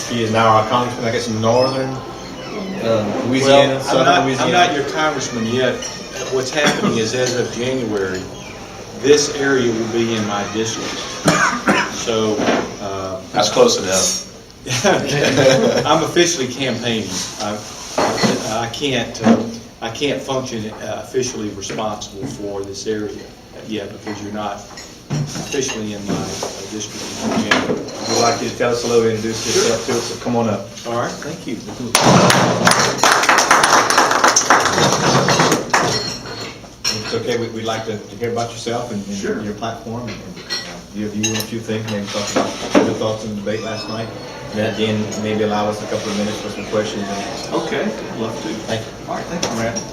He is now our congressman, I guess, in northern Louisiana, Well, southern Louisiana. I'm not your congressman yet. What's happening is, as of January, this area will be in my district. So That's close enough. I'm officially campaigning. I can't function officially responsible for this area yet because you're not officially in my district in January. We'd like you to tell us a little, introduce yourself to us, so come on up. All right, thank you. It's okay, we'd like to hear about yourself and Sure. your platform, and your view on a few things, maybe talk about your thoughts on the debate last night. And then again, maybe allow us a couple of minutes for some questions and answers. Okay, I'd love to. Thank you. All right, thank you, Randall.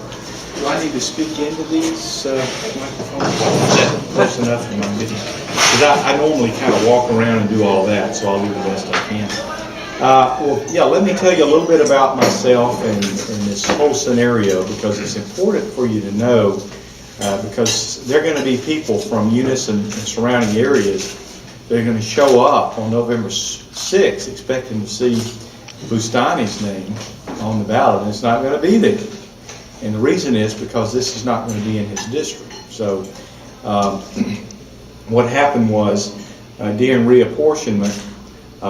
Do I need to speak into these microphones? Close enough for my video. Because I normally kind of walk around and do all that, so I'll do the best I can. Well, yeah, let me tell you a little bit about myself and this whole scenario, because it's important for you to know, because there are going to be people from Eunice and surrounding areas that are going to show up on November 6th expecting to see Bustani's name on the ballot, and it's not going to be there. And the reason is because this is not going to be in his district. So what happened was during reapportionment,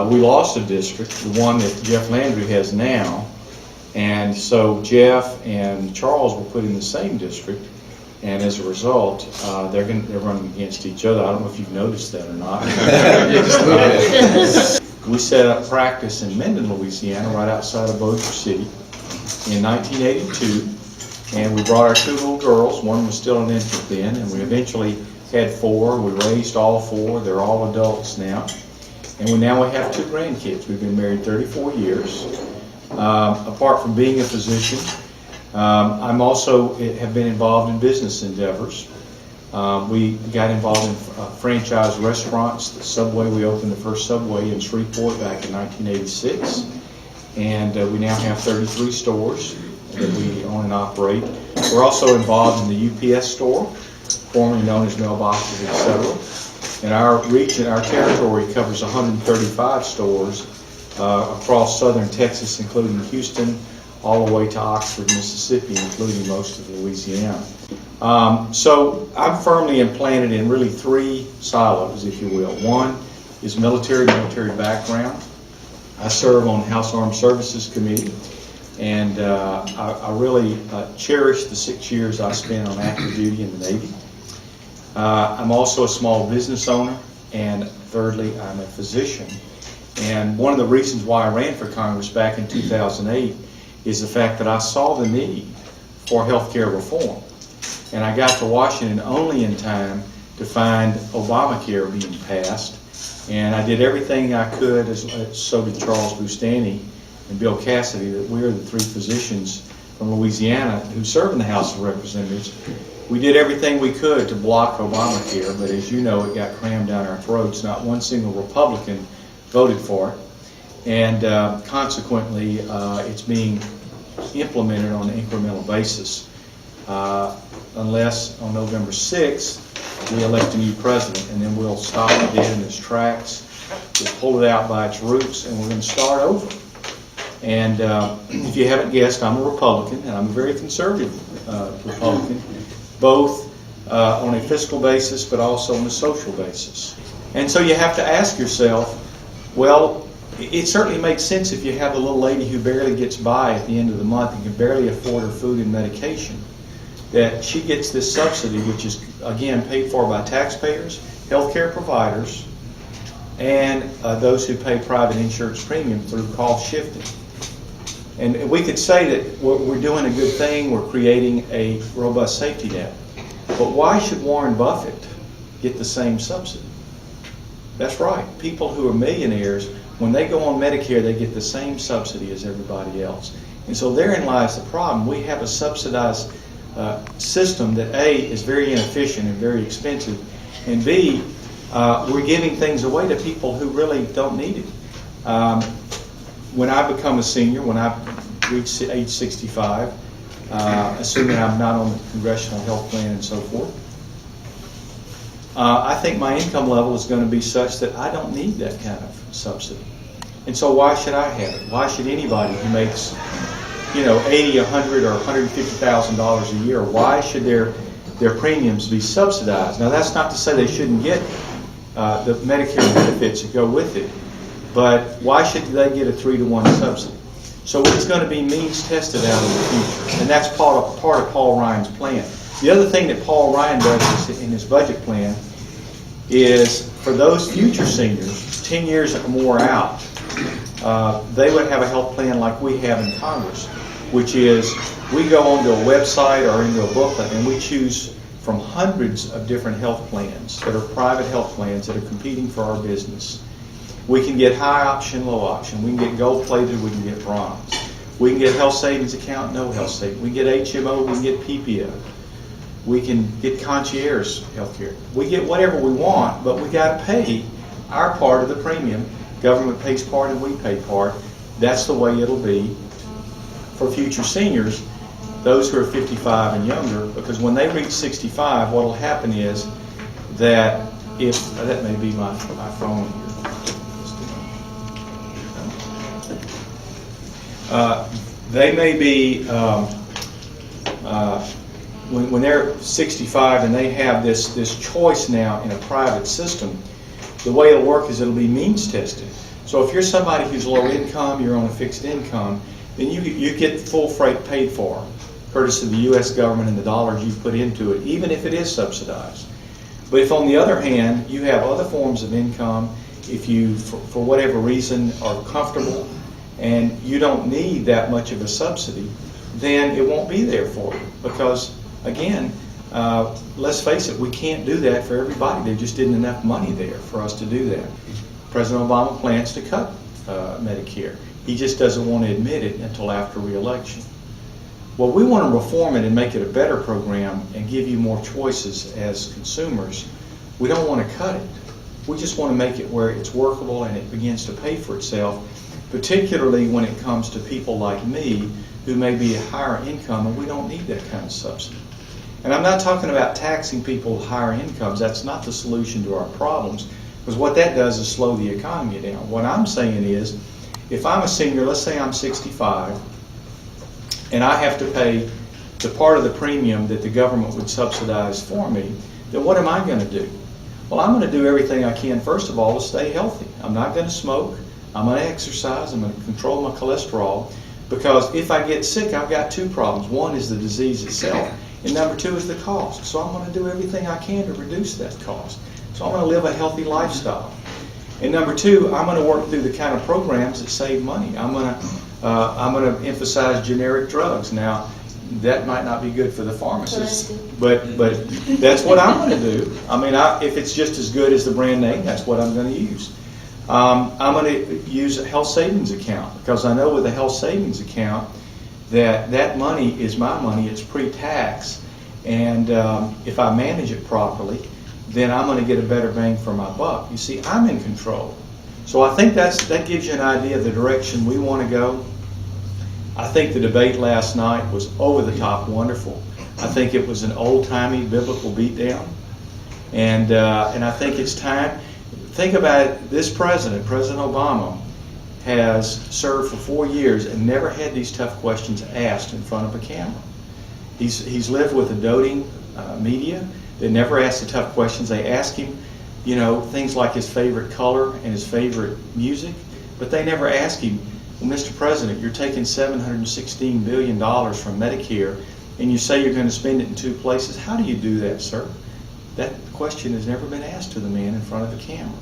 we lost a district, the one that Jeff Landry has now, and so Jeff and Charles were put in the same district, and as a result, they're running against each other. I don't know if you've noticed that or not. We set up practice in Minden, Louisiana, right outside of Bossier City in 1982, and we brought our 2 little girls. One was still an infant then, and we eventually had 4. We raised all 4. They're all adults now. And we have 2 grandkids. We've been married 34 years. Apart from being a physician, I'm also have been involved in business endeavors. We got involved in franchise restaurants. The Subway, we opened the first Subway in Shreveport back in 1986. And we now have 33 stores that we own and operate. We're also involved in the UPS store, formerly known as mailboxes, etc. And our region, our territory covers 135 stores across southern Texas, including Houston, all the way to Oxford, Mississippi, including most of Louisiana. So I'm firmly implanted in really 3 silos, if you will. One is military background. I serve on House Armed Services Committee, and I really cherish the 6 years I spent on active duty in the Navy. I'm also a small business owner, and thirdly, I'm a physician. And one of the reasons why I ran for Congress back in 2008 is the fact that I saw the need for healthcare reform. And I got to Washington only in time to find Obamacare being passed. And I did everything I could, as so did Charles Bustani and Bill Cassidy, that we are the 3 physicians from Louisiana who serve in the House of Representatives. We did everything we could to block Obamacare, but as you know, it got crammed down our throats. Not one single Republican voted for it. And consequently, it's being implemented on an incremental basis. Unless on November 6th, we elect a new president, and then we'll stop it dead in its tracks. We'll pull it out by its roots, and we're going to start over. And if you haven't guessed, I'm a Republican, and I'm a very conservative Republican, both on a fiscal basis, but also on a social basis. And so you have to ask yourself, well, it certainly makes sense if you have a little lady who barely gets by at the end of the month and can barely afford her food and medication, that she gets this subsidy, which is, again, paid for by taxpayers, healthcare providers, and those who pay private insurance premium through cost shifting. And we could say that we're doing a good thing, we're creating a robust safety net. But why should Warren Buffett get the same subsidy? That's right. People who are millionaires, when they go on Medicare, they get the same subsidy as everybody else. And so therein lies the problem. We have a subsidized system that A, is very inefficient and very expensive, and B, we're giving things away to people who really don't need it. When I become a senior, when I reach age 65, assuming I'm not on the congressional health plan and so forth, I think my income level is going to be such that I don't need that kind of subsidy. And so why should I have it? Why should anybody who makes, $80, $100, or $150,000 a year, why should their premiums be subsidized? Now, that's not to say they shouldn't get the Medicare benefits that go with it, but why should they get a 3-to-1 subsidy? So it's going to be means tested out in the future, and that's part of Paul Ryan's plan. The other thing that Paul Ryan does in his budget plan is for those future seniors, 10 years or more out, they would have a health plan like we have in Congress, which is we go onto a website or into a booklet and we choose from hundreds of different health plans that are private health plans that are competing for our business. We can get high option, low option. We can get gold plated, we can get bronze. We can get health savings account, no health savings. We can get HMO, we can get PPO. We can get concierge health care. We get whatever we want, but we got to pay our part of the premium. Government pays part and we pay part. That's the way it'll be for future seniors, those who are 55 and younger, because when they reach 65, what will happen is that that may be my phone here. They may be, when they're 65 and they have this choice now in a private system, the way it'll work is it'll be means tested. So if you're somebody who's low income, you're on a fixed income, then you get full freight paid for, courtesy of the U.S. government and the dollars you put into it, even if it is subsidized. But if on the other hand, you have other forms of income, if you, for whatever reason, are comfortable and you don't need that much of a subsidy, then it won't be there for you. Because, again, let's face it, we can't do that for everybody. There just isn't enough money there for us to do that. President Obama plans to cut Medicare. He just doesn't want to admit it until after re-election. Well, we want to reform it and make it a better program and give you more choices as consumers. We don't want to cut it. We just want to make it where it's workable and it begins to pay for itself, particularly when it comes to people like me who may be a higher income and we don't need that kind of subsidy. And I'm not talking about taxing people with higher incomes. That's not the solution to our problems, because what that does is slow the economy down. What I'm saying is, if I'm a senior, let's say I'm 65, and I have to pay the part of the premium that the government would subsidize for me, then what am I going to do? Well, I'm going to do everything I can, first of all, to stay healthy. I'm not going to smoke. I'm going to exercise. I'm going to control my cholesterol, because if I get sick, I've got two problems. One is the disease itself, and number two is the cost. So I'm going to do everything I can to reduce that cost. So I'm going to live a healthy lifestyle. And number two, I'm going to work through the kind of programs that save money. I'm going to emphasize generic drugs. Now, that might not be good for the pharmacist, but that's what I'm going to do. I mean, if it's just as good as the brand name, that's what I'm going to use. I'm going to use a health savings account, because I know with a health savings account that money is my money. It's pre-tax, and if I manage it properly, then I'm going to get a better bang for my buck. You see, I'm in control. So I think that gives you an idea of the direction we want to go. I think the debate last night was over the top wonderful. I think it was an old-timey biblical beatdown, and I think it's time. Think about it. This President Obama, has served for 4 years and never had these tough questions asked in front of a camera. He's lived with a doting media. They never ask the tough questions. They ask him, things like his favorite color and his favorite music, but they never ask him, well, Mr. President, you're taking $716 billion from Medicare, and you say you're going to spend it in two places. How do you do that, sir? That question has never been asked to the man in front of the camera.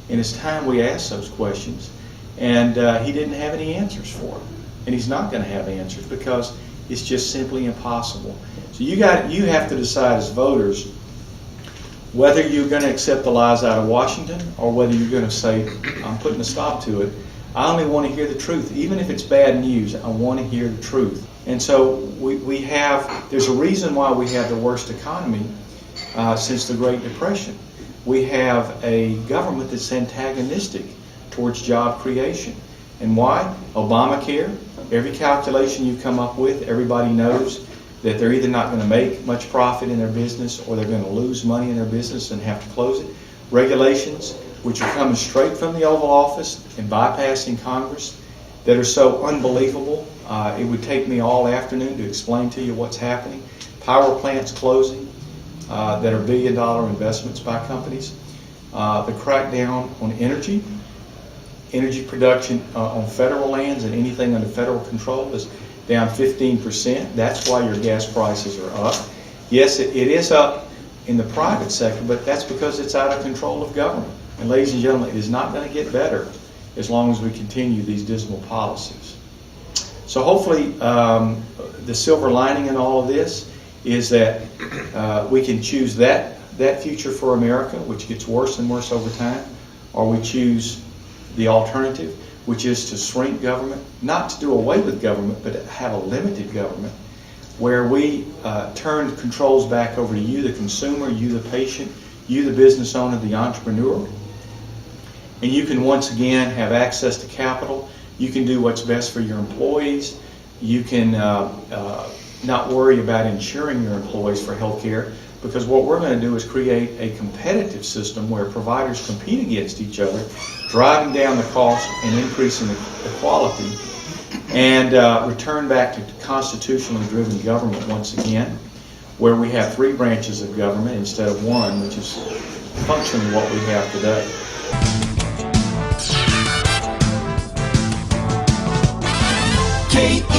And it's time we ask those questions. And he didn't have any answers for it. And he's not going to have answers, because it's just simply impossible. So you have to decide as voters whether you're going to accept the lies out of Washington, or whether you're going to say, I'm putting a stop to it. I only want to hear the truth. Even if it's bad news, I want to hear the truth. And so there's a reason why we have the worst economy since the Great Depression. We have a government that's antagonistic towards job creation. And why? Obamacare, every calculation you come up with, everybody knows that they're either not going to make much profit in their business, or they're going to lose money in their business and have to close it. Regulations, which are coming straight from the Oval Office and bypassing Congress, that are so unbelievable. It would take me all afternoon to explain to you what's happening. Power plants closing that are billion-dollar investments by companies. The crackdown on energy production on federal lands and anything under federal control is down 15%. That's why your gas prices are up. Yes, it is up in the private sector, but that's because it's out of control of government. And ladies and gentlemen, it is not going to get better as long as we continue these dismal policies. So hopefully the silver lining in all of this is that we can choose that future for America, which gets worse and worse over time, or we choose the alternative, which is to shrink government, not to do away with government, but to have a limited government, where we turn controls back over to you, the consumer, you, the patient, you, the business owner, the entrepreneur. And you can once again have access to capital. You can do what's best for your employees. You can not worry about insuring your employees for health care, because what we're going to do is create a competitive system where providers compete against each other, driving down the cost and increasing the quality, and return back to constitutionally driven government once again, where we have 3 branches of government instead of 1, which is functionally what we have today. Keep